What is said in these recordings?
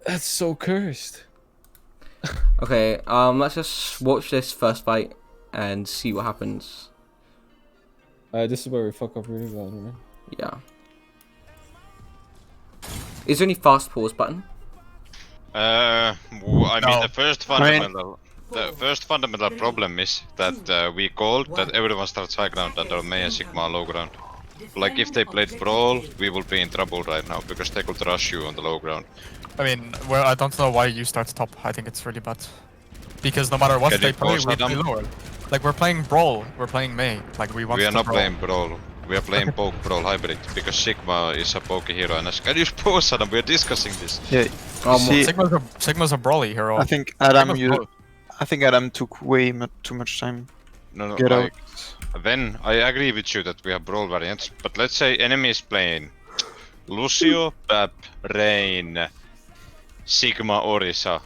That's so cursed. Okay, let's just watch this first fight and see what happens. This is where we fuck up really bad, right? Yeah. Is there any fast pause button? I mean, No. the first fundamental problem is that we called that everyone starts high ground and our Mei and Sigma are low ground. Like if they played Brawl, we will be in trouble right now because they could rush you on the low ground. I mean, well, I don't know why you start top. I think it's really bad. Because no matter what Can they you play, pause we Adam? play lower. Like we're playing Brawl, we're playing Mei. Like we want We to are not brawl. playing Brawl. We are playing Poke Brawl Hybrid because Sigma is a Poke hero and can you pause Adam? We are discussing this. Yeah, Oh, see, Sigma's a brawly hero. I think Adam, Sigma's both. I think Adam took way too much time. No, Get like, out. then I agree with you that we have Brawl variants, but let's say enemy is playing Lucio, Pap, Rain, Sigma, Orisa,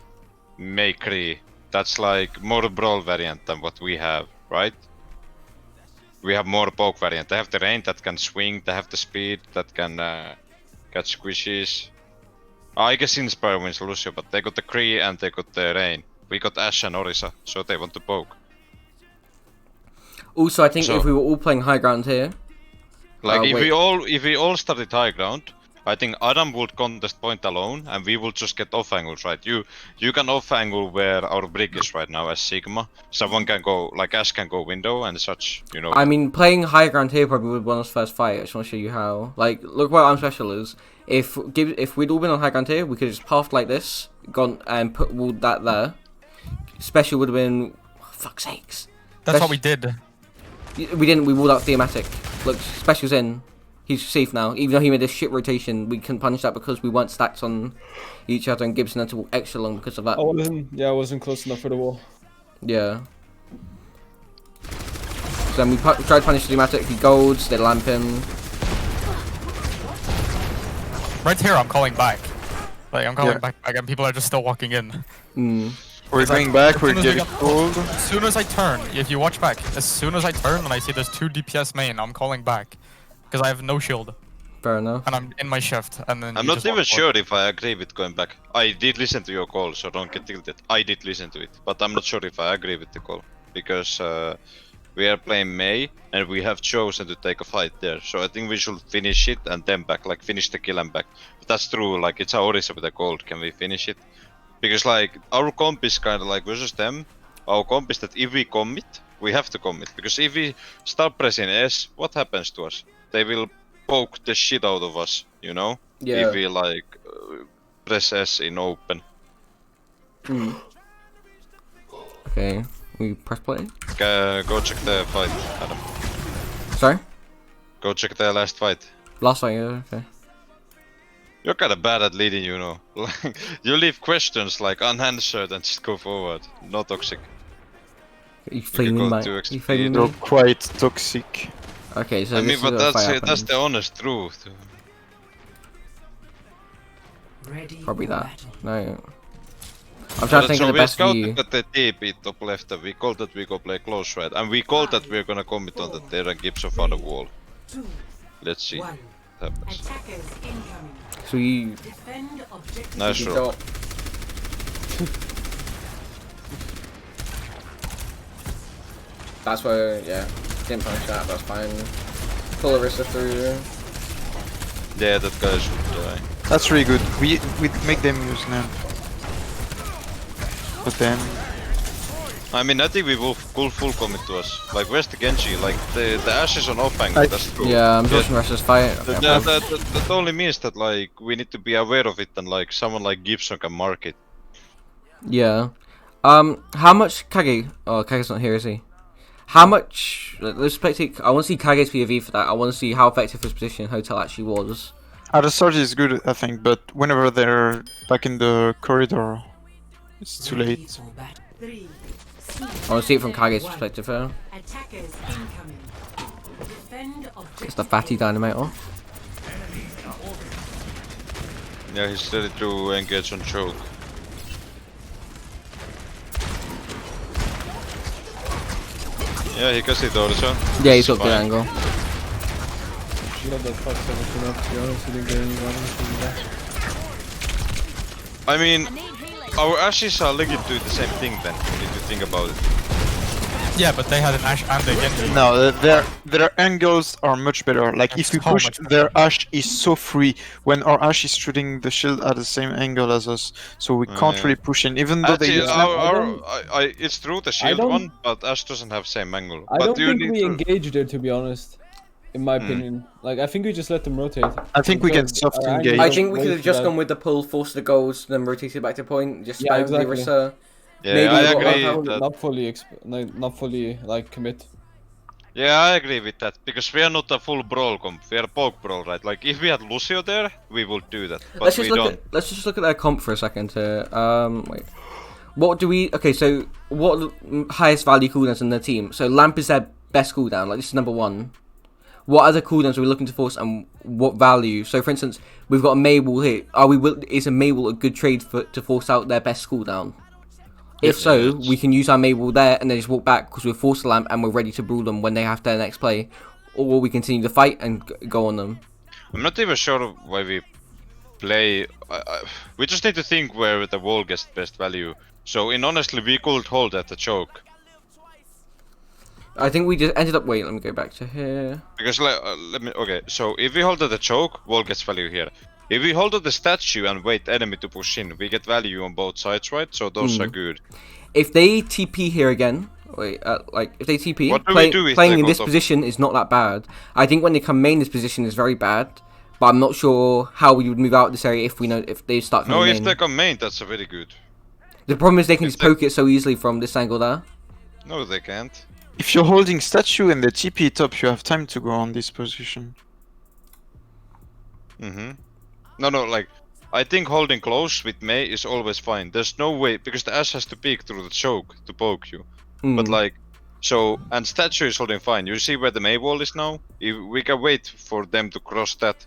Makree. That's like more Brawl variant than what we have, right? We have more Poke variant. They have the Rain that can swing, they have the speed that can catch squishes. I guess Inspire wins Lucio, but they got the Kree and they got the Rain. We got Ashe and Orisa, so they want to poke. Also, I think So- if we were all playing high ground here, Like wait. if we all started high ground, I think Adam would contest point alone and we would just get off angles, right? You can off angle where our brick is right now as Sigma. Someone can go, like Ash can go window and such, you know. I mean, playing high ground here probably would win us first fight. I just want to show you how. Like, look what I'm special is. If we'd all been on high ground here, we could have just pathed like this, gone and put walled that there. Special would have been, fuck's sakes. That's what we did. We didn't. We walled out thematic. Look, special's in. He's safe now. Even though he made a shit rotation, we couldn't punish that because we weren't stacked on each other, and Gibson had to walk extra long because of that. I wasn't close enough for the wall. Yeah. So then we tried to punish the thematic. He golds. They lamp him. Right here, I'm calling back. Like I'm calling back, and people are just still walking in. We're It's going like, back, we're as soon as we getting got- cold. As soon as I turn, if you watch back, as soon as I turn and I see there's 2 DPS main, I'm calling back. Because I have no shield, Fair enough. and I'm in my shift, and then I'm you not just even walk sure if I agree with going back. I did listen to your call, so don't get tilted. I did listen to it, but I'm not sure if I agree with the call. Because we are playing Mei, and we have chosen to take a fight there. So I think we should finish it and then back, like finish the kill and back. But that's true, like it's our Orisa with the gold, can we finish it? Because like, our comp is kinda like versus them. Our comp is that if we commit, we have to commit. Because if we start pressing S, what happens to us? They will poke the shit out of us, you know? Yeah. If we like press S in open. Okay. We press play. Go check the fight, Adam. Sorry. Go check the last fight. Last fight. Yeah, okay. You're kinda bad at leading, you know. Like, you leave questions like unanswered and just go forward. No toxic. You could flaming go mate. 2x You flaming You're me. quite toxic. Okay, so I this mean, is but where the fight that's happens. the honest truth. Probably that. No. I'm trying to think So of the we best view. scouted at the TP top left and we called that we go play close right. And we called that we're gonna commit on that there and Gibson found a wall. Let's see what happens. Attackers incoming. So you. Defend objective. Nice you roll. got- That's where, yeah. Didn't punish that. That's fine. Pull Orisa through. Yeah, that guy should die. That's really good. We make them use now. But then I mean, I think we will full commit to us. Like, where's the Genji? Like, the Ashe is on off angle, that's true. Yeah, I'm just watching this fight. Okay, That only means that, like, we need to be aware of it and, like, someone like Gibson can mark it. Yeah. How much Kage? Oh, Kage's not here, is he? How much? Let's take. I want to see Kage's POV for that. I want to see how effective his position in Hotel actually was. at the start is good, I think, but whenever they're back in the corridor, it's too late. 3. I want to see it from Kage's perspective here. Attackers incoming. Defend objective. It's the fatty dynamite. Yeah, he's ready to engage on choke. Yeah, he can see the also. Yeah, he's got It's good fine. angle. She got that fuck so much enough, to be honest. He didn't get any violence from that. I mean, our Ashes are legit doing the same thing then, if you think about it. Yeah, but they had an Ashe and a Genji. No, their angles are much better. Like if we So push, much better. their Ashe is so free when our Ashe is shooting the shield at the same angle as us, so we can't Yeah. really push in. Even though they Actually, use it's true the shield don't- one, but Ash doesn't have same angle. I but don't you think need we to... engage there, to be honest. In my Hmm. opinion, like I think we just let them rotate. I think we can Because soft our engage. angles I think we wait could have for just that. gone with the pull, force the goals, then rotated back to point. Just Yeah, spam exactly. the Orisa. Yeah, maybe I we got agree. one That... Not fully, not fully like commit. Yeah, I agree with that because we are not a full brawl comp. We are poke brawl, right? Like if we had Lucio there, we would do that, but Let's we just look don't. at let's just look at their comp for a second here. Wait. What do we? Okay, so what are the highest value cooldowns in their team? So Lamp is their best cooldown. Like this is number one. What other cooldowns are we looking to force, and what value? So, for instance, we've got a Maywall here. Is a Maywall a good trade to force out their best cooldown? If so, Yes. we can use our Maywall there and then just walk back because we've forced the Lamp and we're ready to brawl them when they have their next play, or we continue to fight and go on them. I'm not even sure why we play. We just need to think where the wall gets best value. So, in honestly, we could hold at the choke. I think we just ended up. Wait, let me go back to here. Because let me. Okay, so if we hold at the choke, wall gets value here. If we hold at the statue and wait enemy to push in, we get value on both sides, right? So those are good. If they TP here again, wait, like if they TP, What do we do if playing they in go this top? position is not that bad. I think when they come main, this position is very bad. But I'm not sure how we would move out of this area if we know if they start coming No, main. if they come main, that's a very good. The problem is they can if just they- poke it so easily from this angle there. No, they can't. If you're holding statue and the TP top, you have time to go on this position. No, like, I think holding close with Mei is always fine. There's no way, because the Ash has to peek through the choke to poke you. But like, so, and statue is holding fine. You see where the Mei wall is now? We can wait for them to cross that.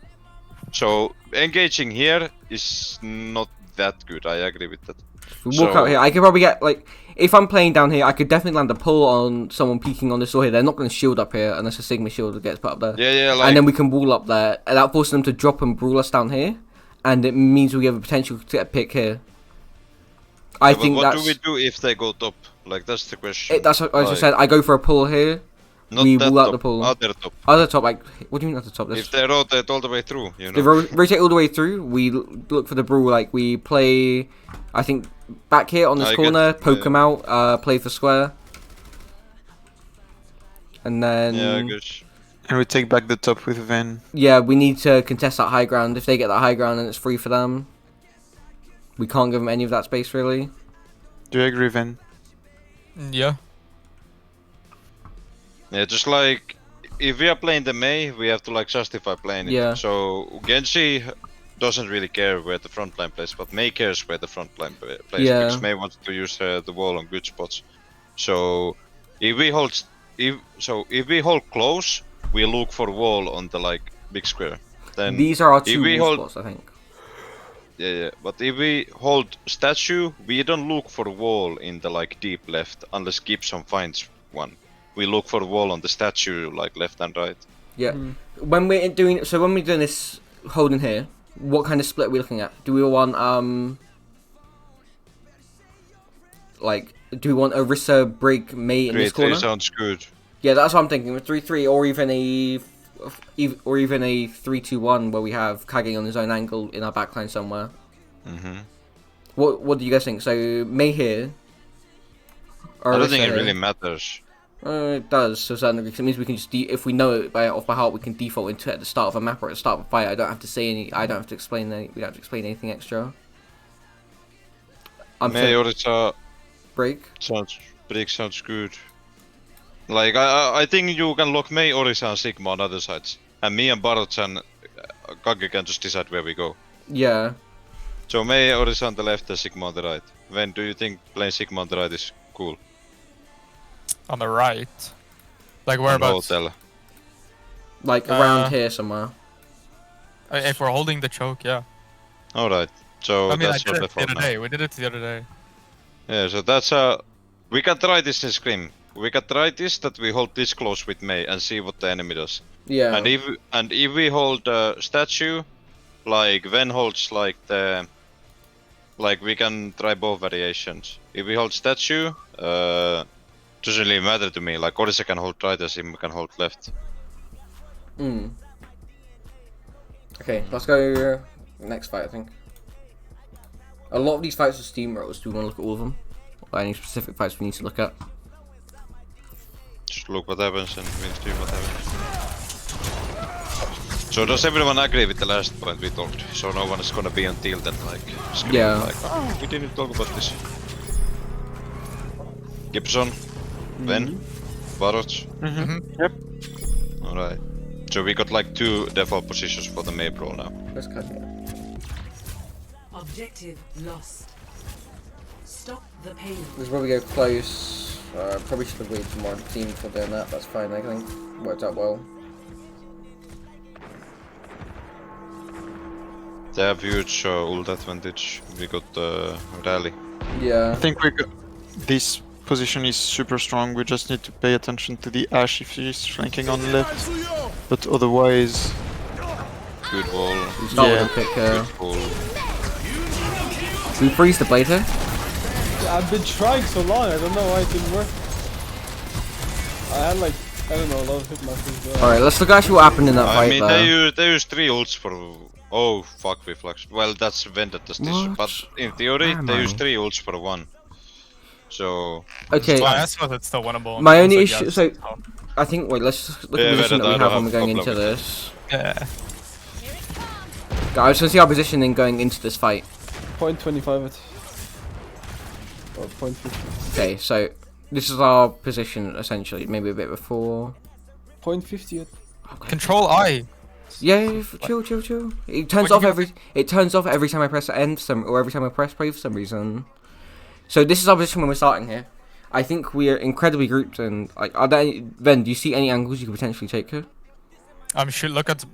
So, engaging here is not that good, I agree with that. We walk out here. I could probably get like if I'm playing down here, I could definitely land a pull on someone peeking on this door here. They're not going to shield up here unless a Sigma shield gets put up there. Yeah, like... And then we can wall up there, and that forces them to drop and brawl us down here, and it means we have a potential to get a pick here. I think what that's do we do if they go top? Like, that's the question. that's what I just Like, said. I go for a pull here. Not we that wall out top, the pull. other top. Other top, like what do you mean other top? If they rotate all the way through, you They know. rotate all the way through. We look for the brawl. Like we play, I think back here on this I corner, get- poke yeah. them out, play for square, and then Yeah, I guess. And we take back the top with Van. yeah, we need to contest that high ground. If they get that high ground, then it's free for them. We can't give them any of that space really. Do you agree, Van? Yeah. Yeah, just like if we are playing the Mei, we have to like justify playing it. Yeah. So Genji doesn't really care where the front line plays, but Mei cares where the front line plays Yeah. because Mei wants to use the wall on good spots. So if we hold, if we hold close, we look for wall on the like big square. Then These are our if two we wall hold- spots, I think. yeah. But if we hold statue, we don't look for wall in the like deep left unless Gibson finds one. We look for wall on the statue like left and right. Yeah. When we're doing this holding here, what kind of split are we looking at? Do we want like do we want Orisa, Brig, Mei in this 3-3 corner? sounds good. Yeah, that's what I'm thinking. With 3-3 or even a 3-2-1 where we have Kage on his own angle in our backline somewhere. What do you guys think? So Mei here. Or I don't Orisa think it here? really matters. It does to a certain degree. 'Cause it means we can just if we know it off by heart, we can default into it at the start of a map or at the start of a fight. I don't have to say any. I don't have to explain any. We don't have to explain anything extra. I'm Mei saying Orisa break. sounds good. Like I think you can lock Mei Orisa and Sigma on other sides, and me and Barot and Kage can just decide where we go. Yeah. So Mei Orisa on the left and Sigma on the right. When do you think playing Sigma on the right is cool? On the right. Like On whereabouts? hotel. Like around Uh, here somewhere. If we're holding the choke, yeah. All right. So I mean, I that's did our it the default other now. day. We did it the other day. Yeah. So that's we can try this in Scrim. We can try this that we hold this close with Mei and see what the enemy does. Yeah. And if we hold statue, like Ven holds like the Like we can try both variations. If we hold statue, doesn't really matter to me. Like Orisa can hold right and Sim can hold left. Okay, let's go next fight, I think. A lot of these fights are steamrolls. Do we want to look at all of them? Or any specific fights we need to look at? Just look what happens and we'll see what happens. So does everyone agree with the last point we talked? So no one is gonna be on tilt and like scream Yeah. like, oh, we didn't talk about this. Gibson, Ben, Baroch. Yep. Alright. So we got like 2 default positions for the May Brawl now. Let's cut it. Objective lost. Stop the payload. This is where we go close. Probably should have waited for more of the team for doing that. That's fine, I think. Worked out well. They have huge ult advantage. We got rally. Yeah. I think we got this position is super strong. We just need to pay attention to the Ashe if she's flanking on left. But otherwise, Good wall. We start Yeah. with a pick. Good wall. Should we freeze the blade here? I've been trying so long, I don't know why it didn't work. I had like, I don't know, a lot of hit markers. Alright, let's look actually what happened in that I fight mean, there. they use 3 ults for. Oh fuck, we flashed. Well, that's Vendetta station. But What? in theory, Where am they use I? 3 ults for 1. So. Okay, I suppose it's still winnable. my I only was issue, like, so yes. I think, wait, let's just look Yeah, at the position that I we don't have when have we're going problem into with this. Yeah. I just want to see our positioning going into this fight. 0.25 it. Or 0.50. Okay, so this is our position essentially, maybe a bit before. 0.50 it. Control I. Yeah, chill. It turns What'd off you every time I press end for some, or every time I press play for some reason. So this is our position when we're starting here. I think we are incredibly grouped, and like, are there any, Ben, do you see any angles you could potentially take here?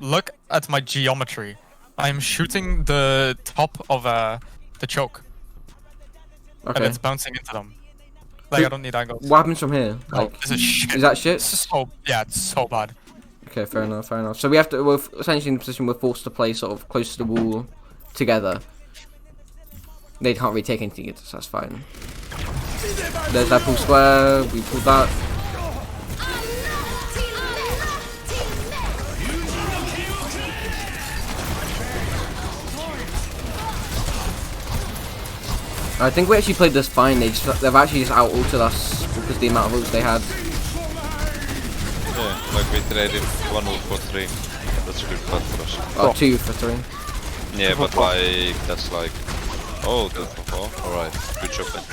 Look at my geometry. I'm shooting the top of the choke, and Okay. it's bouncing into them. Like I don't need angles. What happens from here? Oh, Like, this is shit. is that shit? This is so it's so bad. Okay, fair enough. So we have to, we're essentially in the position we're forced to play sort of close to the wall together. They can't really take anything against us, that's fine. There's that pull square, we pulled that. I think we actually played this fine, they've actually just out-ulted us because of the amount of ults they had. Yeah, like we traded 1 ult for 3. That's a good cut for us. Oh, 2 for 3. Yeah, but like, that's like. Oh, 2 for 4. Alright, good job then.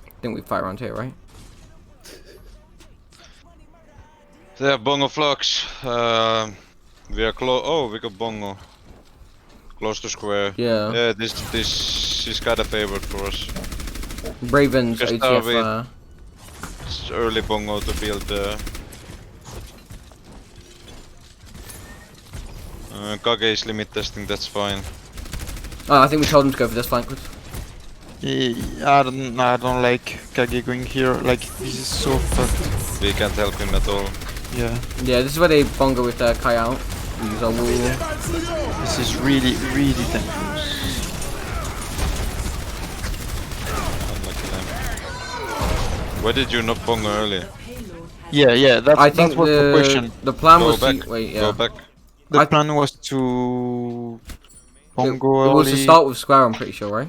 I think we fight around here, right? They have Bongo Flux. We are close. Oh, we got Bongo. Close to square. Yeah. Yeah, this is kind of favored for us. Raven's Because OTF, now it's early Bongo to build. Kage is limit testing. That's fine. oh, I think we told him to go for this flank. I don't like Kage going here. Like, this is so fucked. We can't help him at all. Yeah, Yeah, this is where they bongo with their Kai out. We use our wall. this is really dangerous. Unlucky them. Why did you not Bongo earlier? Payload has Yeah, I that think was the question. the plan Go was back. to wait. Yeah. Go back. The I- plan was to It, Bongo it was to early, start with square. I'm pretty sure, right?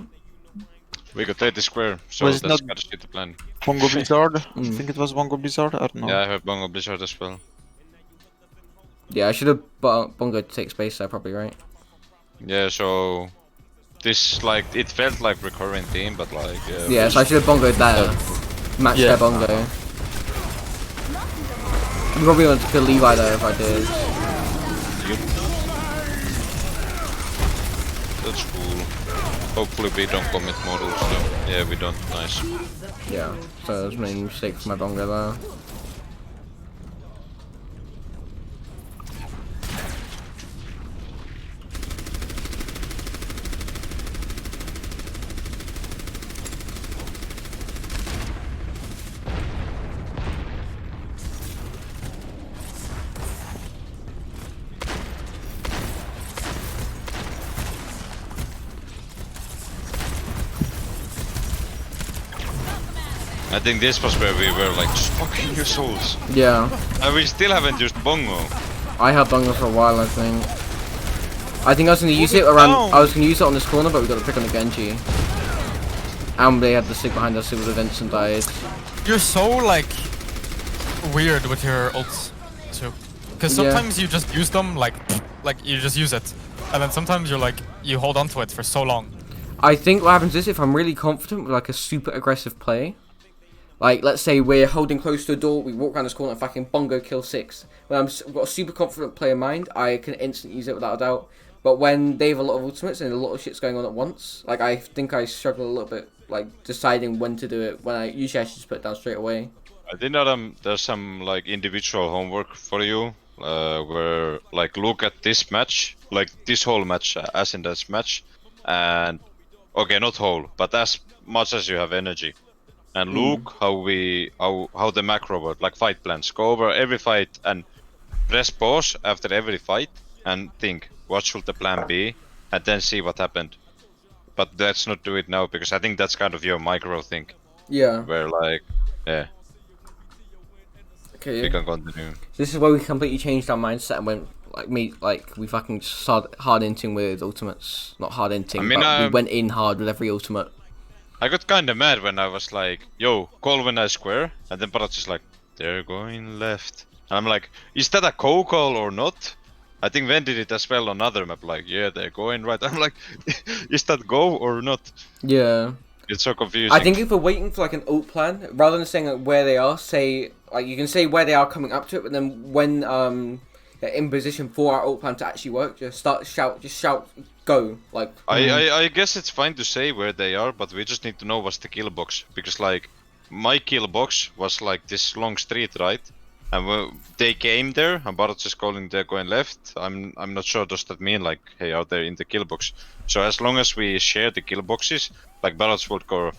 We got 80 square, so Was it that's not- kind of shit to plan. Bongo Blizzard. I Mm. think it was Bongo Blizzard. I don't know. Yeah, I have Bongo Blizzard as well. Yeah, I should have bongo to take space there, probably, right? Yeah, so this like it felt like recurring theme, but like Yeah, so I should have bongoed there. Match Yeah. their bongo. You probably want to kill Levi though if I did. That's cool. Hopefully we don't commit models though. Yeah, we don't. Nice. Yeah, so there's many mistakes for my bongo there. I think this was where we were like, just fucking use souls. Yeah. And we still haven't used bongo. I had Bunga for a while, I think. I think I was gonna use it around. I was gonna use it on this corner, but we got to pick on the Genji. And they had the sig behind us. It would have Vincent died. You're so like weird with your ults too, because sometimes you just use them like you just use it, and then sometimes you're like you hold on to it for so long. I think what happens is if I'm really confident with like a super aggressive play, like let's say we're holding close to a door, we walk around this corner and fucking bongo kill 6. When I've got a super confident play in mind, I can instantly use it without a doubt. But when they have a lot of ultimates and a lot of shit's going on at once, like I think I struggle a little bit, like deciding when to do it. When I usually I should just put it down straight away. I think that there's some like individual homework for you, where like look at this match, like this whole match, Ascendance match, and okay, not whole, but as much as you have energy, and look how the macro work, like fight plans. Go over every fight and press pause after every fight and think what should the plan be, and then see what happened. But let's not do it now because I think that's kind of your micro thing. Yeah. Where like, yeah. Okay. We can continue. This is where we completely changed our mindset and went we fucking started hard inting with ultimates. Not hard inting, I mean, but we went in hard with every ultimate. I got kinda mad when I was like, yo, call when I square, and then Barat is like, they're going left. And I'm like, is that a co-call or not? I think Ven did it as well on other map, like, yeah, they're going right. I'm like, is that go or not? Yeah. It's so confusing. I think if we're waiting for like an ult plan, rather than saying like, where they are, say like you can say where they are coming up to it, but then when they're in position for our ult plan to actually work, just shout, go. Like I guess it's fine to say where they are, but we just need to know what's the kill box, because like my kill box was like this long street, right? And when they came there, and Barat is calling they're going left. I'm not sure. Does that mean like, hey, are they in the kill box? So as long as we share the kill boxes, like Barat would go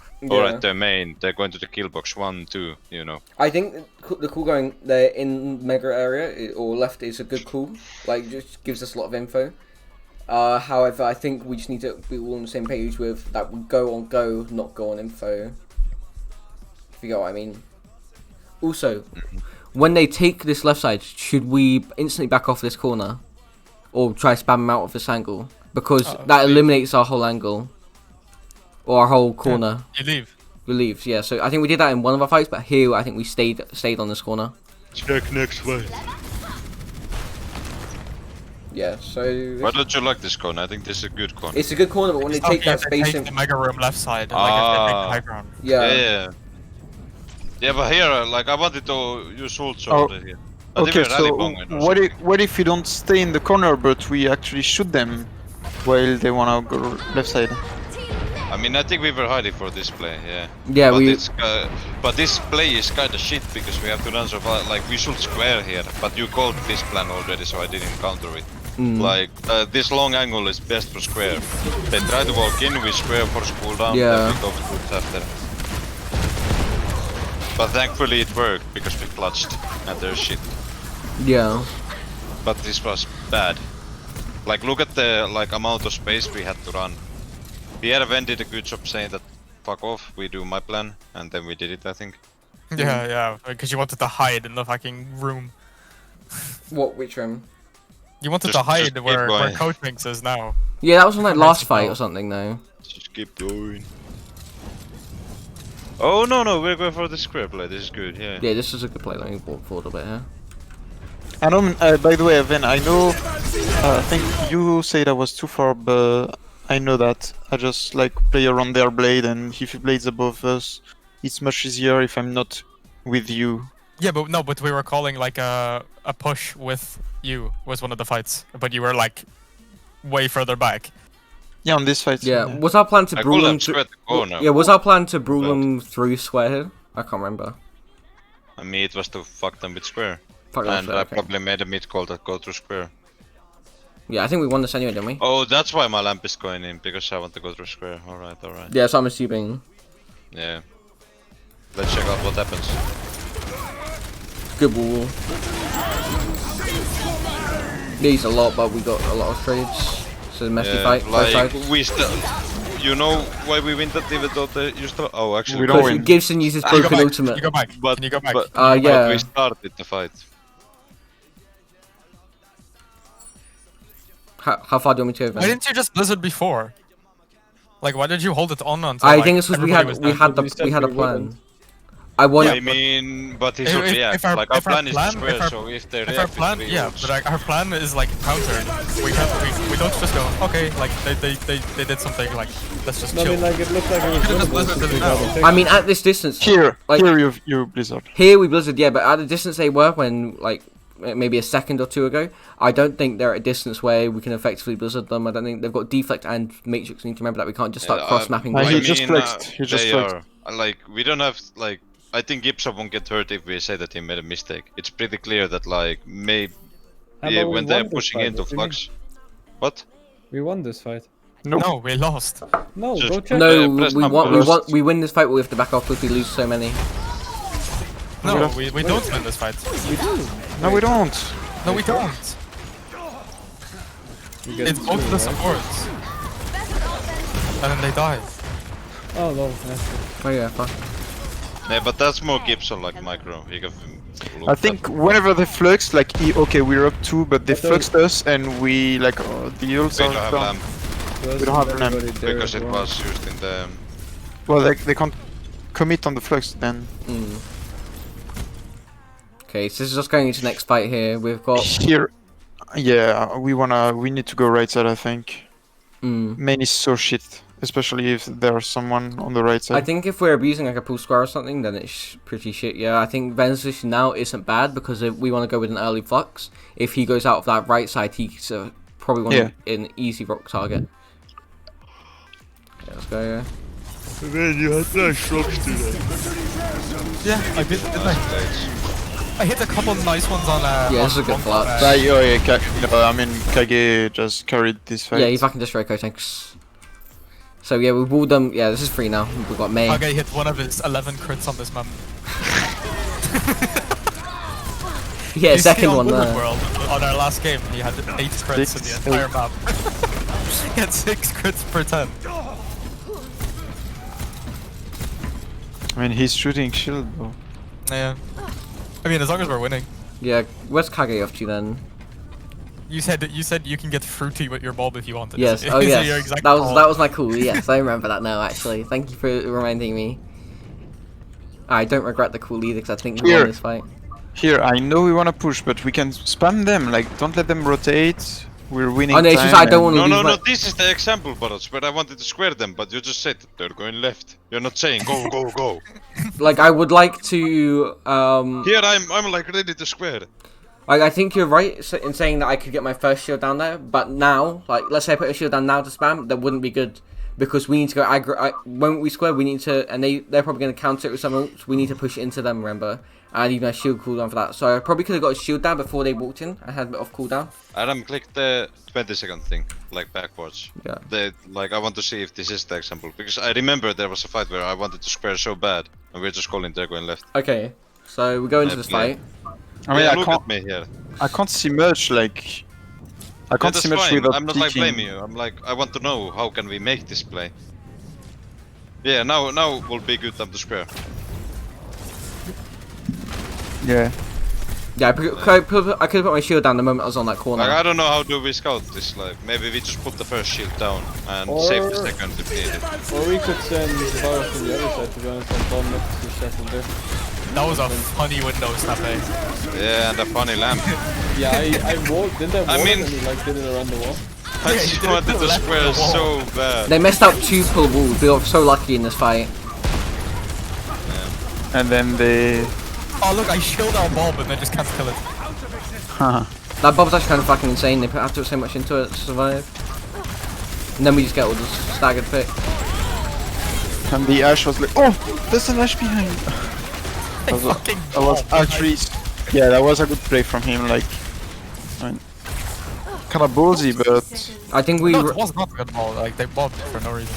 at their main, they're going to the kill box 1, 2, you know. I think the call going there in mega area or left is a good call. Like just gives us a lot of info. However, I think we just need to be all on the same page with that. We go on go, not go on info. If you get what I mean. Also. When they take this left side, should we instantly back off this corner? Or try to spam them out of this angle? Because that eliminates our whole angle. Or our whole corner. You leave. We leave, yeah. So I think we did that in one of our fights, but here I think we stayed on this corner. Check next way. Yeah, so... Why don't you like this corner? I think this is a good corner. It's a good corner, but when they take that space in... the mega room left side, like if they take the high ground. Yeah. Yeah, but here, like, I wanted to use ult over here. Okay, so what if we don't stay in the corner, but we actually shoot them while they wanna go left side? I mean, I think we were hiding for this play, yeah. Yeah, but this play is kinda shit because we have to run so far. Like, we should square here, but you called this plan already, so I didn't counter it. Like, this long angle is best for square. They try to walk in, we square for cooldown, then we go for ult after. But thankfully it worked because we clutched and there's shit. Yeah. But this was bad. Like, look at the amount of space we had to run. Pierre Ven did a good job saying that fuck off, we do my plan, and then we did it, I think. Yeah, because you wanted to hide in the fucking room. Which room? You wanted to hide where Coach Minx is now. Yeah, that was on like last fight or something though. Just keep going. Oh no, we're going for the square play, this is good, yeah. Yeah, this is a good play, let me walk forward a bit here. I know, by the way, Evan, I know, I think you said I was too far, but I know that. I just like play around their blade, and if he blades above us, it's much easier if I'm not with you. Yeah, but we were calling like a push with you was one of the fights, but you were like way further back. Yeah, on this fight. Yeah, was our plan to brawl them through... Yeah, was our plan to brawl them through square here? I can't remember. I mean, it was to fuck them with square. And I probably made a mid call that go through square. Yeah, I think we won this anyway, didn't we? Oh, that's why my lamp is going in, because I want to go through square. Alright. Yeah, so I'm assuming. Yeah. Let's check out what happens. Good wall. Needs a lot, but we got a lot of trades. It's a messy fight. Like, both sides. we still... you know why we win that even though they used to. Oh, actually, We don't Because win. Gibson uses Can you go broken back? Can ultimate. you go back? But, Can you go back? But, Yeah. but we started the fight. How far do you want me to go? Why Then? didn't you just Blizzard before? Like, why did you hold it on until I like, think it's because everybody was we done? had We said we had a we plan. wouldn't. I want. I mean, but he should If- react. if our- Like our if our plan is to plan- square, if our- so if they If our react, plan, with yeah, but our plan is like countered. We don't just go, okay, like they did something, like let's just No, I chill. mean, like, it looked like it was Could've just winnable Blizzarded since we it got now. the pick. I mean, at this distance, Here, Like- here you Blizzard. here we Blizzard, yeah, but at the distance they were when like maybe a second or two ago, I don't think they're at a distance where we can effectively Blizzard them. I don't think they've got deflect and matrix. We need to remember that we can't just start cross mapping. he I just mean, flexed. He just they flexed. are. Like, we don't have, like, I think Gibson won't get hurt if we say that he made a mistake. It's pretty clear that, like, maybe How about we when they're won this pushing fight? into What do you mean? flux. What? We won this fight. No, we lost. No, Just- go check. No, press we number. want we win this fight, but we have to back off because we lose so many. No, we don't win this fight. No, we don't. No, we don't. We get It's both two, the right? supports. And then they die. Oh, no, that's Oh yeah, fuck. Yeah, but that's more Gibson like micro. He can look I think whenever they flux, like okay, we're up 2, but they But those- fluxed us and we like the ults we are don't have done. lamp that. We don't have an amp because it was used in the. Well, they can't commit on the flux then. Okay, so this is just going into the next fight here. We've got Here, yeah, we need to go right side. I think main is so shit, especially if there's someone on the right side. I think if we're abusing like a pull square or something, then it's pretty shit. Yeah, I think Ben's position now isn't bad because if we want to go with an early flux. If he goes out of that right side, he's probably want an easy rock target. Okay, let's go. Yeah. Yeah, I did, didn't I? I hit a couple nice ones on Yeah, this is a good on, flux. Oh yeah, no, I mean Kage just carried this fight. Yeah, he fucking destroyed Kotanks. So yeah, we walled them. Yeah, this is free now. We've got May. Okay, hit one of his 11 crits on this map. Yeah, You see second on one Wizard there. World, on our last game, he had 8 crits in the entire map. He had 6 crits per 10. I mean he's shooting shield though. Yeah. I mean, as long as we're winning. Yeah, where's Kage off to then? You said you can get fruity with your bulb if you wanted. Yes. Is Oh it your yes. exact That was call? my call. Yes, I remember that now. Actually, thank you for reminding me. I don't regret the call either because I think we Here. won this fight. Here, I know we wanna push, but we can spam them. Like, don't let them rotate. We're winning. Oh no, it's just I don't want to No, lose no, my. no. This is the example, Boros, where I wanted to square them, but you just said that they're going left. You're not saying go, go, go. Like I would like to. Here I'm like ready to square. Like I think you're right in saying that I could get my first shield down there, but now, like let's say I put a shield down now to spam, that wouldn't be good. Because we need to go aggro. When we square, we need to, and they're probably going to counter it with something else. We need to push it into them, remember? And even a shield cooldown for that. So I probably could have got a shield down before they walked in. I had a bit of cooldown. Adam, click the 20-second thing, like backwards. Yeah. Like I want to see if this is the example, because I remember there was a fight where I wanted to square so bad, and we're just calling they're going left. Okay. So we go into Yeah, this play. fight. I mean, Yeah, I look can't. at me here. I can't see much. Like, I can't That's see much fine. without I'm not like peeking. blaming you. I'm like I want to know how can we make this play. Yeah, now will be good time to square. Yeah. Yeah, I could have put my shield down the moment I was on that corner. Like I don't know how do we scout this. Like maybe we just put the first shield down and save the second if needed. Or we could send Bar from the other side, to be honest, and bomb next to settle there. That was a funny window snap, eh? Yeah, and a funny lamp. Yeah, I walled, didn't I wall mean- and he like did it around the wall? I you just did it wanted to the to left of square the wall. so bad. They messed up 2 pull walls. We were so lucky in this fight. And then they. Oh look, I shielded our bulb and they just can't kill it. That Bob's actually kind of fucking insane. They have to put so much into it to survive. And then we just get all this staggered pick. And the Ash was like, oh, there's an Ash behind. Fucking That was bulb. actually, yeah, that was a good play from him. Like, I mean, kind of ballsy, but I think we. No, it was not a good ball. Like they bobbed for no reason.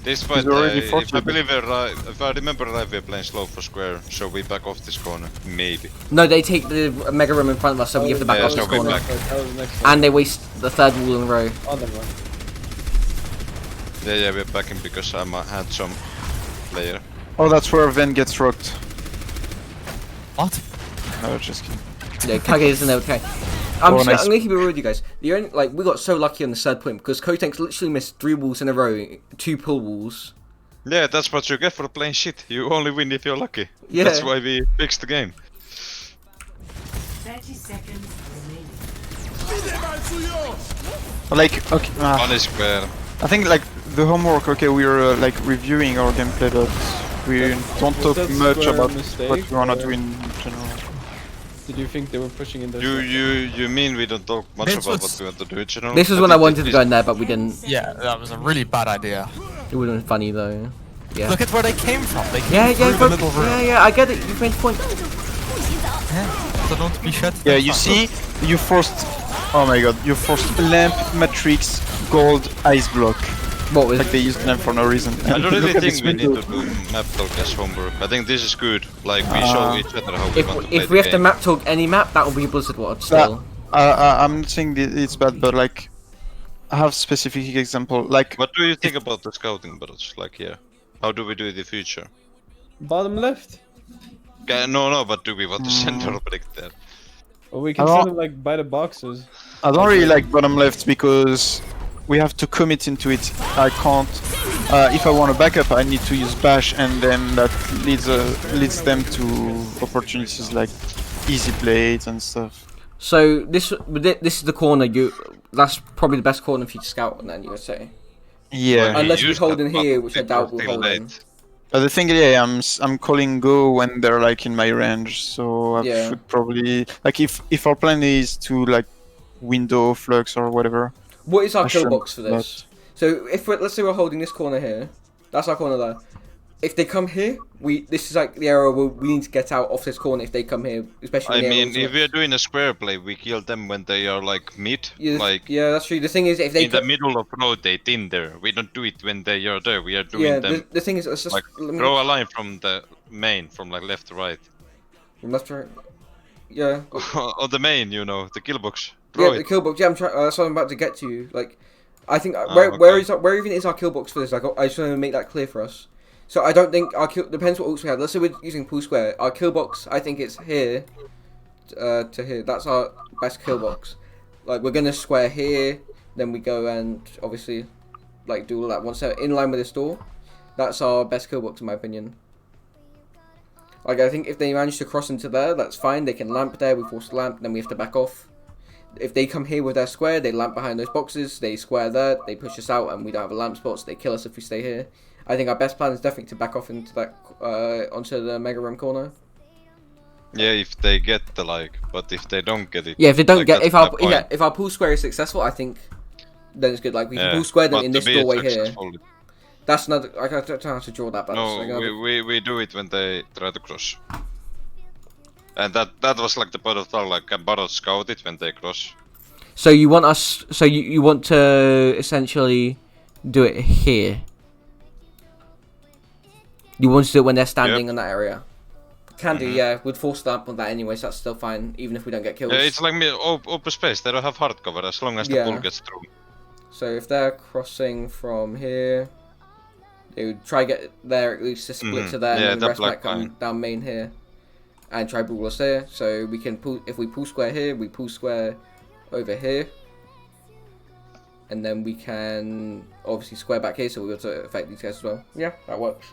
This fight, already if I fortunate. believe it right, if I remember right, we're playing slow for square, so we back off this corner, maybe. No, they take the mega room in front of us, so we give the back Yeah, off so this we corner. back. That was the next one. And they waste the 3rd wall in a row. Oh, never mind. Yeah, we're backing because I'm a handsome player. Oh, that's where Ven gets rocked. What? No, just kidding. Yeah, Kage isn't okay. I'm nice. gonna keep it real with you guys. The only we got so lucky on the third point because Kotenk's literally missed 3 walls in a row, 2 pull walls. Yeah, that's what you get for playing shit. You only win if you're lucky. Yeah. That's why we fixed the game. 30 seconds remaining. Like, okay, One is square. I think like the homework. Okay, we're like reviewing our gameplay, but we don't talk that much square about mistake, what we wanna or- do in general. Did you think they were pushing in there? You mean we don't talk much This about was- what we want to do in general? This is when I think wanted to this- go in there, but we didn't. Yeah, that was a really bad idea. It would have been funny though. Yeah. Look at where they came from. They came Yeah, through yeah, the middle room. yeah, I get it. You've made the point. So don't be shit. Yeah, That's you fine. see, you forced. Oh my god, you forced lamp, matrix, gold, ice block. What was? Like they used them for no reason. I don't really Look at this think we need window. to do map talk as homework. I think this is good. Like we show each other how we want to play If we the have to game. map talk any map, that will be Blizzard Watch still. I'm not saying that it's bad, but like, I have specific example. Like, What do you think about the scouting battles? Like here, how do we do it in the future? Bottom left. No, but do we want to send our pick there? Or we can I don't- send them like by the boxes. I don't really like bottom left because we have to commit into it. I can't. If I want to back up, I need to use bash, and then that leads them to opportunities like easy plates and stuff. So this is the corner. That's probably the best corner for you to scout on. Then you would say, Yeah. unless we used hold that, in but here, which I it doubt was we'll still hold in. late. But the thing, yeah, I'm calling go when they're like in my range, so I Yeah. should probably like if our plan is to like window flux or whatever. What is our I kill shouldn't, box for this? So if let's say we're holding this corner here, that's our corner there. If they come here, this is like the area where we need to get out off this corner. If they come here, especially. I in the area mean, with if we are doing a square play, we kill them when they are like mid, yeah, like yeah, that's true. The thing is, if they in the middle of rotate in there. We don't do it when they are there. We are doing yeah, them the thing is, let's just like let me- draw a line from the main, from like left to right. from left to right. Yeah, On the main, you know, the kill box. yeah, Draw the it. kill box. Yeah, I'm trying. That's what I'm about to get to. You. Like, I think okay. where even is our kill box for this? Like, I just want to make that clear for us. So I don't think our kill depends what ults we have. Let's say we're using pool square. Our kill box, I think it's here to here. That's our best kill box. Like we're gonna square here, then we go and obviously like do all that once they're in line with this door. That's our best kill box in my opinion. Like I think if they manage to cross into there, that's fine. They can lamp there. We force lamp, then we have to back off. If they come here with their square, they lamp behind those boxes. They square there. They push us out, and we don't have a lamp spot, so they kill us if we stay here. I think our best plan is definitely to back off into that onto the mega room corner. Yeah, if they get the like, but if they don't get it. Yeah, if they don't like, get that's my point. if our pool square is successful, I think then it's good. Like we can Yeah, pool square them but in to this be doorway here. successful- That's another. I don't know how to draw that, but No, that's like we do it when they try to cross. And that was like the part of the like a bottle scout it when they cross. So you want us? So you want to essentially do it here? You want to do it when they're standing in that area? Can do, yeah. We'd force lamp on that anyway, so that's still fine, even if we don't get kills. Yeah, it's like open space. They don't have hard cover as long as the Yeah. bull gets through. So if they're crossing from here, they would try get there at least to split to there, Yeah, and then the that rest might black come line. down main here, and try brawl us here. So we can pull if we pull square here, we pull square over here, and then we can obviously square back here, so we'll be able to affect these guys as well. Yeah, that works.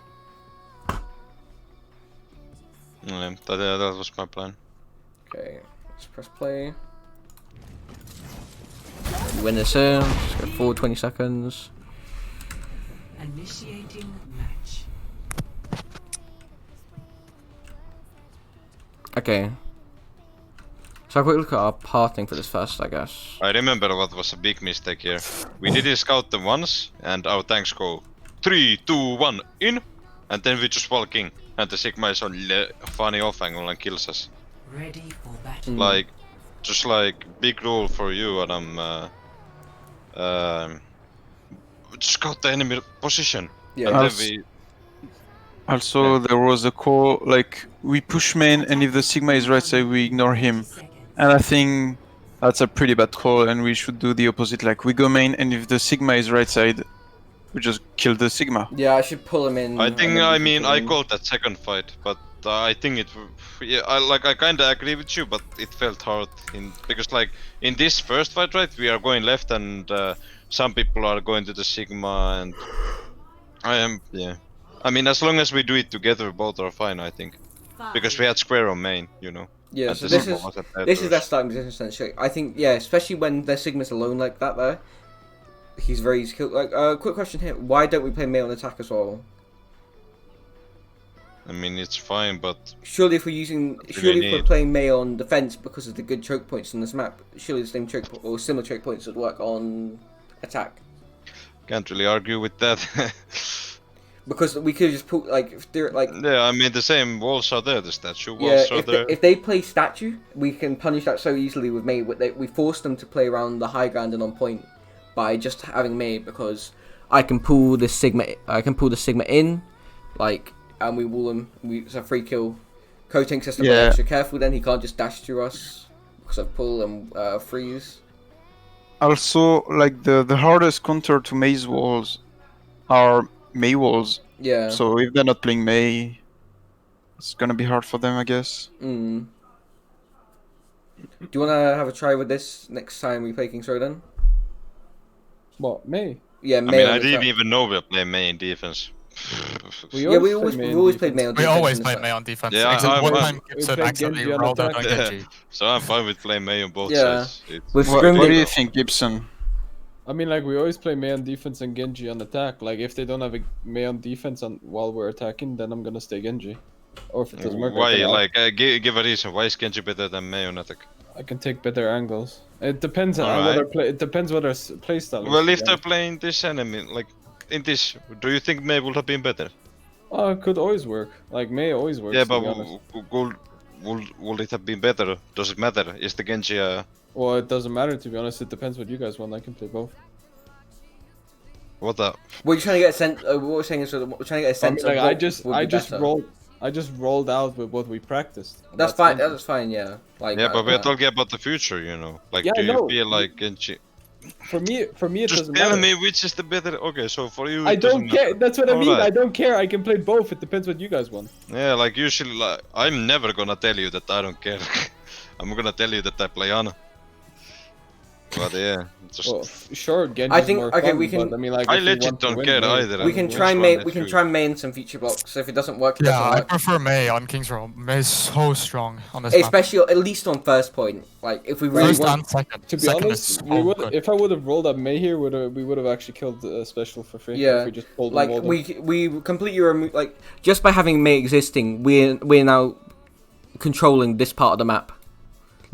Yeah, that was my plan. Okay, let's press play. Win this here. Let's go forward 20 seconds. Initiating match. Okay. So I'll quick look at our pathing for this first, I guess. I remember what was a big mistake here. We didn't scout them once, and our tanks go 3, 2, 1, in, and then we just walk in, and the Sigma is on funny off angle and kills us. Ready for battle. Like, just like big rule for you, and scout the enemy position. Yeah. And then Als- we Also, there was a call like we push main, and if the Sigma is right side, we ignore him. And I think that's a pretty bad call, and we should do the opposite. Like we go main, and if the Sigma is right side, We just killed the Sigma. Yeah, I should pull him in. I and think, then we I can mean, pull I him in. called that second fight, but I think it, yeah, I kinda agree with you, but it felt hard because like in this first fight, right, we are going left and some people are going to the Sigma and yeah. I mean, as long as we do it together, both are fine, I think, because we had square on main, you know. Yeah, and so the this Sigma is was at this is their Petrus. starting position. So I think, yeah, especially when their Sigma's alone like that there, he's very easy to kill. Like, quick question here: why don't we play Mei on attack as well? I mean, it's fine, but Surely if we're using, do surely they if we're need? playing Mei on defense because of the good choke points in this map, surely the same choke or similar choke points would work on attack. Can't really argue with that. Because we could just put like if they're like Yeah, I mean, the same walls are there, the statue yeah, walls are there. if they play statue, we can punish that so easily with Mei. We force them to play around the high ground and on point by just having Mei because I can pull the Sigma in, like, and we wall him. It's a free kill. Coating has to be Yeah. extra careful. Then he can't just dash through us because of pull and freeze. Also, like the hardest counter to Mei's walls are Mei walls. Yeah. So if they're not playing Mei, it's gonna be hard for them, I guess. Mm. Do you wanna have a try with this next time we play King's Row then? What, May? Yeah, I Mei mean, on I the didn't track. even know we were playing main defense. Yeah, we always played Mei on We defense. always in play this Mei on defense. Yeah, Except one I'm- time Gibson played accidentally Genji on rolled out attack. on Yeah. Genji. So I'm fine with playing Mei on both Yeah. sides. It's We've What scrimmed do you it. think, Gibson? I mean, like, we always play Mei on defense and Genji on attack. Like, if they don't have a Mei on defense while we're attacking, then I'm gonna stay Genji. Or if it doesn't work, Why? I Like, give a reason. Why is Genji better than Mei on attack? I can take better angles. It depends on Alright. what our play. It depends what our playstyle is. Well, to if be they're honest. playing this enemy, like in this, do you think Mei would have been better? Oh, it could always work. Like, Mei always works. Yeah, to but be honest. would it have been better? Does it matter? Is the Genji Well, it doesn't matter, to be honest. It depends what you guys want. I can play both. what the? What you're trying to get a sense. What we're saying is we're trying to get a I sense mean, like, of what would be better. I just rolled out with what we practiced. That's fine. it. That's fine. Yeah. Like. Yeah, but we're talking about the future, you know. Like, Yeah, do I you know. feel like Genji? For me, it Just doesn't tell matter. me which is the better. Okay, so for you, I it doesn't don't care. matter. That's what I mean. Alright. I don't care. I can play both. It depends what you guys want. Yeah, like usually, like I'm never gonna tell you that I don't care. I'm gonna tell you that I play Ana. But yeah, just Well, sure, Genji's I think- more okay, fun, we can- but I mean, like, I if you legit want to don't win, care Mei, either. We can Which try and one main. is We can you? try and main some feature blocks. So if it doesn't work, it Yeah, doesn't I work. prefer Mei on King's Row. Mei is so strong on this map. Especially at least on first point. Like if we really First want. and second. To be Second honest, is we so would, good. if I would have rolled up Mei here, we would have actually killed special for free. Yeah, If we just pulled like and rolled him. we completely remove like just by having Mei existing, we're now controlling this part of the map.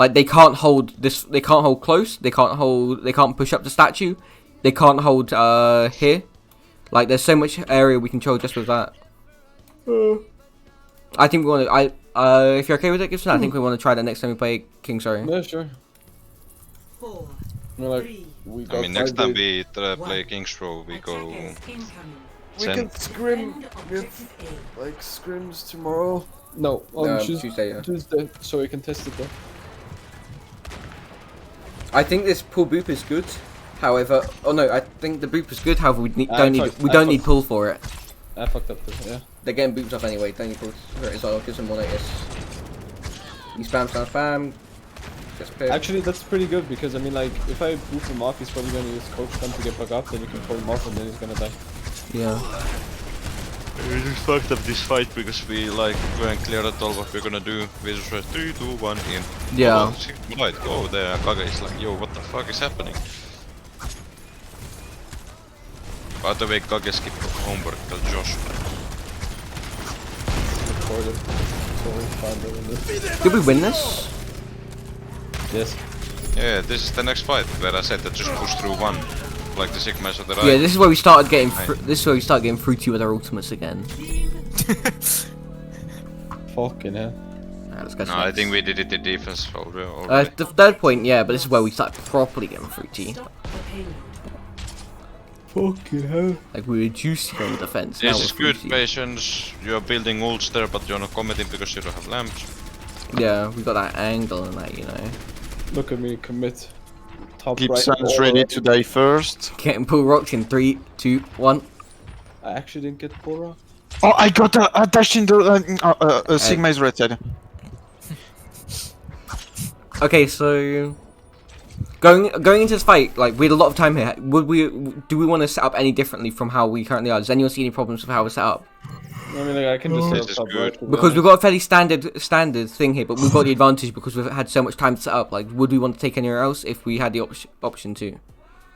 Like they can't hold this. They can't hold close. They can't push up the statue. They can't hold here. Like there's so much area we control just with that. I think we want to. If you're okay with it, Gibson, I think we want to try that next time we play King's Row. Yeah, sure. 4, We're like, 3, we I got mean, next 5 time days. we play King's Row, we go. attackers incoming. We Zen. can scrim End objective A. like scrims tomorrow. No, on Tuesday, yeah. Tuesday, so we can test it there. I think this pull boop is good. However, oh no, I think the boop is good. However, we I don't fucked- need pull for it. I fucked up this, yeah. They're getting boops off anyway. Don't need pull for it as well. Gives them more notice. You spam. Just pick. Actually, that's pretty good because I mean, like, if I boot him off, he's probably gonna use coach gun to get back up. Then you can pull him off, and then he's gonna die. Yeah. We just fucked up this fight because we like weren't clear at all what we're gonna do. We just went 3, 2, 1 in. Yeah. Right, go there. Kage is like, yo, what the fuck is happening? By the way, Kage skipped homework, tell Josh. Recorded. So we found it in this. Did we win this? Yes. Yeah, this is the next fight where I said that just push through one, like the Sigmas on the right. Yeah, this is where we started getting. This is where we start getting fruity with our ultimates again. Fucking hell. Alright, let's go. No, I think we did it in defense already. The third point, yeah, but this is where we start properly getting fruity. Stop the payload. Fucking hell. Like we were juicy on the defense. This now is we're good fruity. patience. You're building ults there, but you're not committing because you don't have lamps. Yeah, we got that angle and that, you know. Look at me commit. Top Gibson's right. ready to die first. Getting pull rocks in 3, 2, 1. I actually didn't get Bora. Oh, I got attached into Sigma is rotated. Okay, so going into this fight, like we had a lot of time here. Do we want to set up any differently from how we currently are? Does anyone see any problems with how we're set up? I mean, like, I can just This set is up top good. right. to be Because we've honest. got a fairly standard thing here, but we've got the advantage because we've had so much time to set up. Like, would we want to take anywhere else if we had the option to?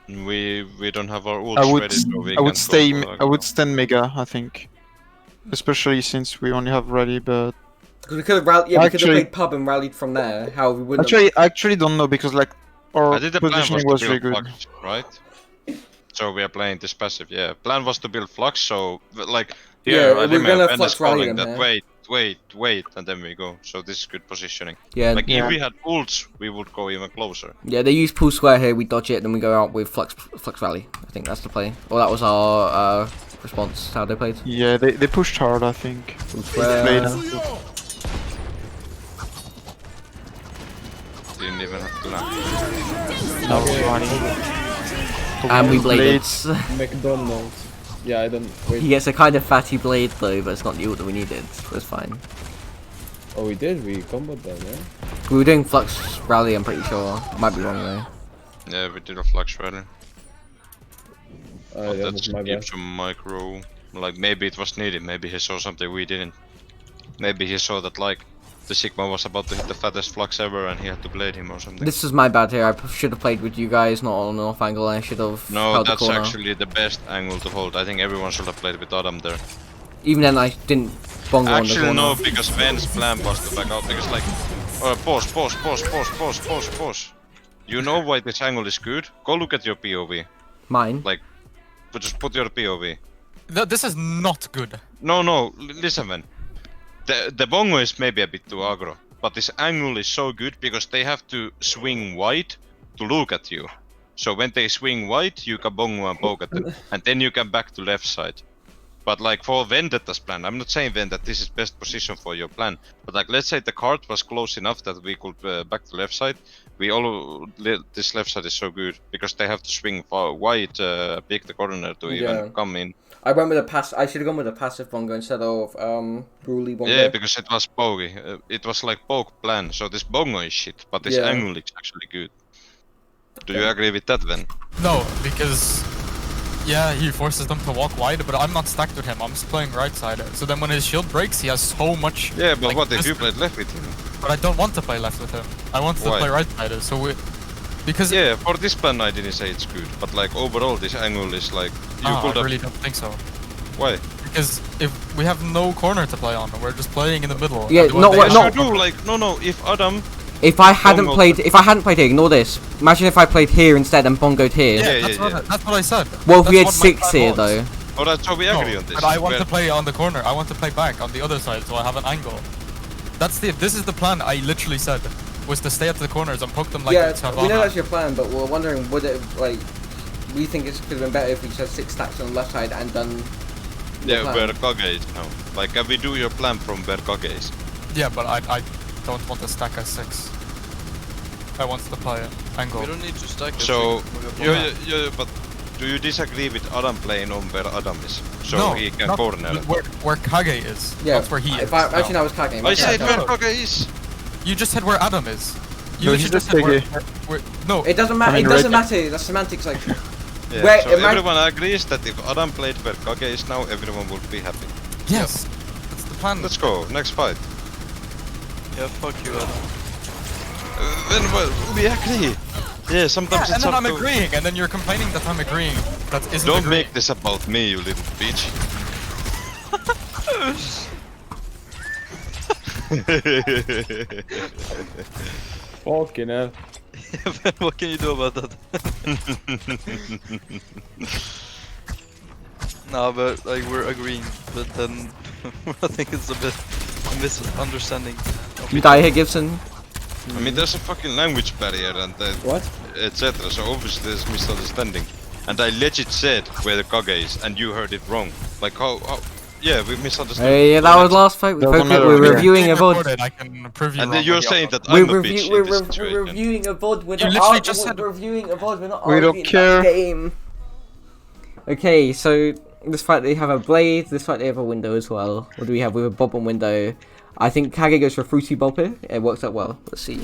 We don't have our ults I would ready, so we I would can stay go for I would aggro. stand Mega, I think. Especially since we only have rally, but Because we could have rallied. Yeah, we could have Actually- played pub and rallied from there. How we wouldn't. I actually don't know because like our I think the plan was positioning to was build very good. Flux, right? So we are playing this passive, yeah. Plan was to build Flux, so like Yeah, here I we're remember gonna Ben Flux is rally calling them that here. wait, and then we go. So this is good positioning. Yeah, Like Yeah. if we had ults, we would go even closer. yeah. They use pool square here. We dodge it, then we go out with flux rally. I think that's the play. Well, that was our response. How they played. Yeah, they pushed hard, I think. Pool Played, square. Didn't even have to land. now we're running. And we bladed. McDonald's. Yeah, I don't. Wait. He gets a kind of fatty blade though, but it's not the ult that we needed. So it's fine. Oh, we did. We comboed that, yeah. We were doing flux rally. I'm pretty sure. Might be wrong though. Yeah, we did a Flux rally. But That that was my bad. gives some micro. Like maybe it was needed, maybe he saw something we didn't. Maybe he saw that like the Sigma was about to hit the fattest Flux ever and he had to blade him or something. This is my bad here. I should have played with you guys, not on an off angle. I should have No, held the that's corner. actually the best angle to hold. I think everyone should have played with Adam there. Even then, I didn't bongo on the Actually, corner. no, because Ben's plan was to back out. Because like, pause. You know why this angle is good? Go look at your POV. Mine. Like, but just put your POV. This is not good. No, listen, man. The bongo is maybe a bit too aggro, but this angle is so good because they have to swing wide to look at you. So when they swing wide, you can bongo and poke at them, and then you can back to left side. But like for Vendetta's plan, I'm not saying then that this is best position for your plan, but like let's say the card was close enough that we could back to left side. This left side is so good because they have to swing far wide, pick the corner to Yeah. even come in. I went with a pass. I should have gone with a passive bongo instead of Brulee bongo. Yeah, because it was pokey. It was like poke plan, so this bongo is shit, but this Yeah. angle is actually good. Do you agree with that then? No, because yeah, he forces them to walk wide, but I'm not stacked with him. I'm just playing right side. So then when his shield breaks, he has so much. Yeah, but like, what if you distance. played left with him? But I don't want to play left with him. I want to Why? play right side. So we, because Yeah, for this plan I didn't say it's good, but like overall this angle is like you I could have. really don't think so. Why? Because if we have no corner to play on, we're just playing in the middle. Yeah, and not they what- Yes, have- not- you do. Like no. If Adam. If I hadn't Bongo. played, here, ignore this. Imagine if I played here instead and bongoed here. Yeah, Yeah, that's, yeah, what yeah. that's what I said. Well, if we had That's what my 6 plan here was. though. Alright, so we No, agree on this. but I want Where- to play on the corner. I want to play back on the other side, so I have an angle. This is the plan I literally said, was to stay at the corners and poke them like Yeah, it's we know Havana. that's your plan, but we're wondering would it like. We think it could have been better if we just had 6 stacks on the left side and done. Yeah, plan. where Kage is now. Like, can we do your plan from where Kage is? Yeah, but I don't want to stack a 6. I want to play angle. We don't need to stack So, it. but do you disagree with Adam playing on where Adam is? So no, he can not corner. where Kage is. Yeah, That's where he is. If I now. actually I was Kage. I said no. where Kage is! You just said where Adam is. You No, literally he's just just said where, no, It doesn't matter. I mean, It doesn't right- matter. That's semantics. Like, Yeah, Where- so imagine- everyone agrees that if Adam played where Kage is now, everyone would be happy. yes, that's the plan. Let's go, next fight. Yeah, fuck you, Adam. Then well, we agree. Yeah, sometimes Yeah, and it's then up I'm to... agreeing, and then you're complaining that I'm agreeing. That isn't Don't agreeing. make this about me, you little bitch. Fucking hell. What can you do about that? No, but like we're agreeing, but then I think it's a bit a misunderstanding. you die here, Gibson. I mean, there's a fucking language barrier and What? etc. So obviously there's misunderstanding. And I legit said where the Kage is, and you heard it wrong. Like how yeah, we misunderstood. Hey, yeah, that was last fight. Doesn't matter, We're yeah. reviewing a Being VOD. recorded, I can prove you And wrong then you're with the saying other. that I'm a bitch in this We're situation. reviewing a VOD. We're You not literally just said- we're reviewing a VOD. We're not We don't arguing care. that game. Okay, so This fight they have a blade. This fight they have a window as well. What do we have? We have a bob and window. I think Kage goes for fruity bob here. It works out well. Let's see.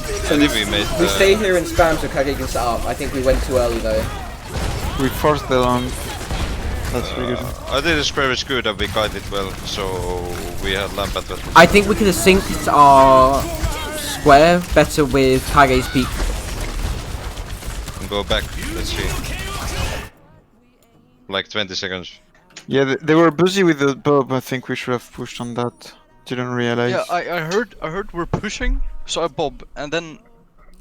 I think we made. We stay here and spam so Kage can set up. I think we went too early though. We forced the long. That's really good. I think the square is good and we guided well, so we had lamp advantage. I think we could have synced our square better with Kage's peak. And go back. Let's see. Like 20 seconds. Yeah, they were busy with the bob. I think we should have pushed on that. Didn't realize. Yeah, I heard we're pushing, so I bob, and then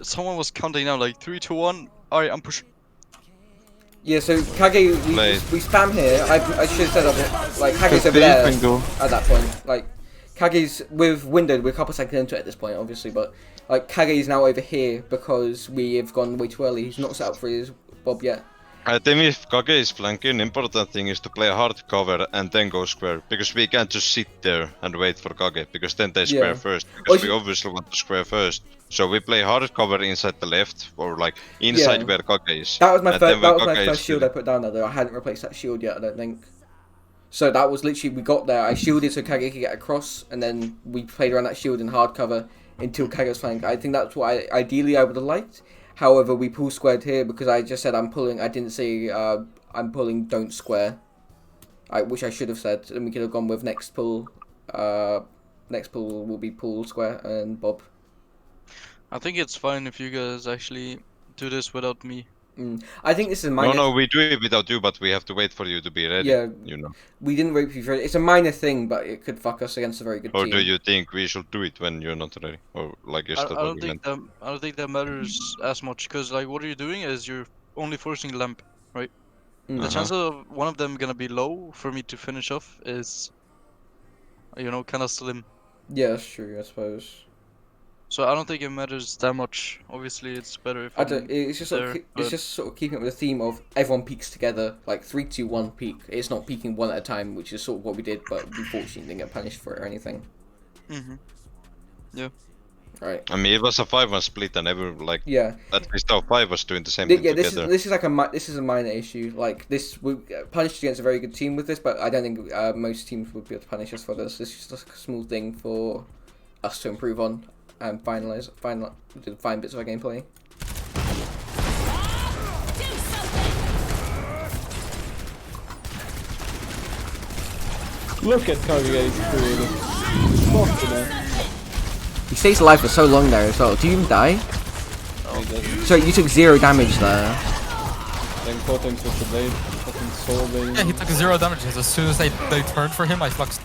someone was counting down like 3, 2, 1. Alright, I'm pushing. Yeah, so Kage, we spam here. I should have said up like Kage's over there at that point. Like Kage's with windowed. We're a couple seconds into it at this point, obviously, but like Kage's now over here because we have gone way too early. He's not set up for his bob yet. I think if Kage is flanking, important thing is to play hard cover and then go square. Because we can't just sit there and wait for Kage, because then they square first. Because we obviously want to square first. So we play hard cover inside the left, or like inside where Kage is. That was my first shield I put down there though. I hadn't replaced that shield yet, I don't think. So that was literally, we got there, I shielded so Kage could get across, and then we played around that shield in hard cover until Kage's flank. I think that's what ideally I would have liked. However, we pull squared here because I just said I'm pulling. I didn't say I'm pulling. Don't square. Which I should have said, and we could have gone with next pull. Next pull will be pull square and bob. I think it's fine if you guys actually do this without me. I think this is a minor. No, we do it without you, but we have to wait for you to be ready. Yeah, you know. We didn't wait for you for it. It's a minor thing, but it could fuck us against a very good team. Or do you think we should do it when you're not ready, or like I don't think that matters as much, because like what you're doing is you're only forcing lamp, right? The chance of one of them gonna be low for me to finish off is, you know, kind of slim. Yeah, that's true. I suppose. So I don't think it matters that much. Obviously, it's better if it's just sort of keeping up with the theme of everyone peaks together, like 3, 2, 1 peak. It's not peaking one at a time, which is sort of what we did, but we fortunately didn't get punished for it or anything. Yeah. Right. I mean, it was a 5-1 split, and everyone like at least our 5 was doing the same thing together. This is like this is a minor issue. Like this, we punished against a very good team with this, but I don't think most teams would be able to punish us for this. This is just a small thing for us to improve on. And do fine bits of our gameplay. Look at Kage getting creative. Fucking hell. He stays alive for so long there as well. Do you even die? So you took 0 damage there. Then caught him with the blade. Fucking soul blade. Yeah, he took 0 damage. As soon as they turned for him, I fluxed.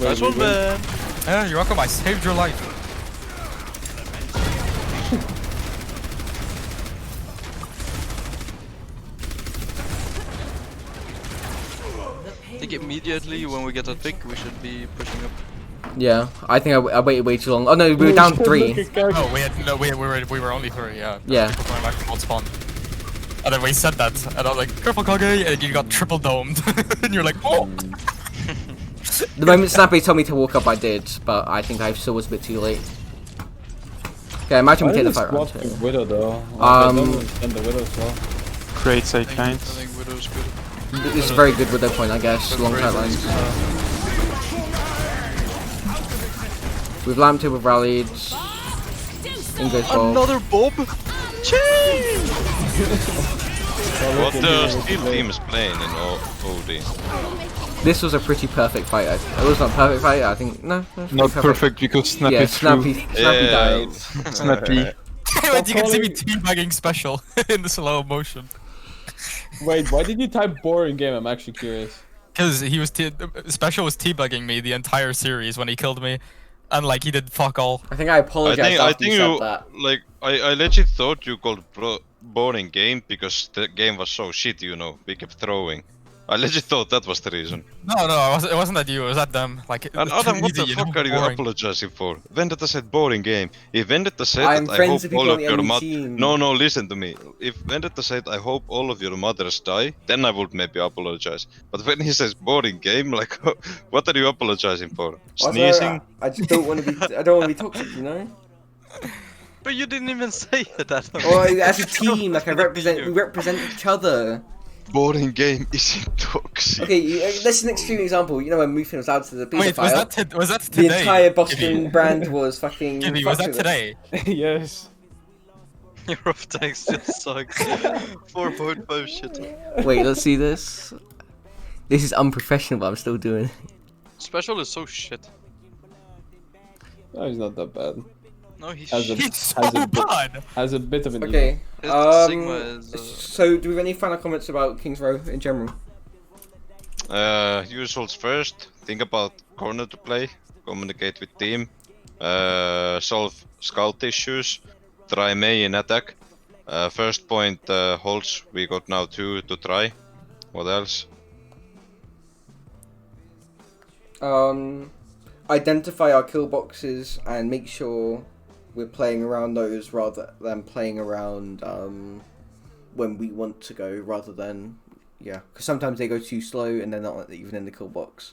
Nice one, man. Yeah, you're welcome. I saved your life. I think immediately when we get a pick, we should be pushing up. Yeah, I think I waited way too long. Oh no, we were down 3. No, we were only 3. Yeah. People going back to old spawn. And then we said that, and I was like, "Careful, Kage!" And you got triple domed, and you're like, "Oh." The moment Snappy told me to walk up, I did, but I think I still was a bit too late. Okay, imagine we take the fight round 2. Widow though. I don't understand the Widow as well. Great side I kind. think Widow's good. This is a very good Widow point, I guess. Long tight lines. We've lamped it, we've rallied. Ingo's ball. Another bob? Cheese! What the Steel team is playing in OD? This was a pretty perfect fight. It was not a perfect fight, I think. No, Not perfect because Snappy Snappy died. Snappy. Wait, you can see me teabagging special in the slow motion. Wait, why did you type boring game? I'm actually curious. Because he was special was teabagging me the entire series when he killed me, and like he did fuck all. I think I apologized after you said that. Like I legit thought you called boring game because the game was so shit, you know. We kept throwing. I legit thought that was the reason. No, it wasn't at you. It was at them. Like. And Adam, what the fuck are you apologizing for? Vendetta said boring game. If Vendetta said I'm that I friends hope with all people of on the your enemy team. No, listen to me. If Vendetta said I hope all of your mothers die, then I would maybe apologize. But when he says boring game, like, what are you apologizing for? Sneezing? I just don't want to be. I don't want to be toxic, you know. But you didn't even say that. Or as a team, like we represent each other. Boring game isn't toxic. Okay, this is an extreme example. You know when Mufin was out to the pizza Wait, fire, was that the today? entire Boston brand was fucking. Gibby, was fucked that with it. today? Yes. Your off tanks just sucks. 4.5 shit. Wait, let's see this. This is unprofessional, but I'm still doing it. Special is so shit. No, he's not that bad. No, he's Has a, shit. It's so has a bit, bad. has a bit of an Okay. His Sigma is. So, do we have any final comments about Kings Row in general? Usuals first. Think about corner to play. Communicate with team. Solve scout issues. Try May in attack. First point holds. We got now 2 to try. What else? Identify our kill boxes and make sure we're playing around those rather than playing around when we want to go, rather than because sometimes they go too slow and they're not even in the kill box.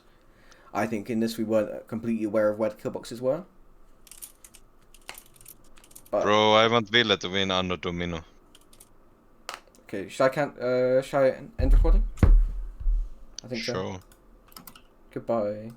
I think in this we weren't completely aware of where the kill boxes were. But, Bro, I want Ville to win Anno Domino. okay, should I end recording? I think so. Sure. Goodbye.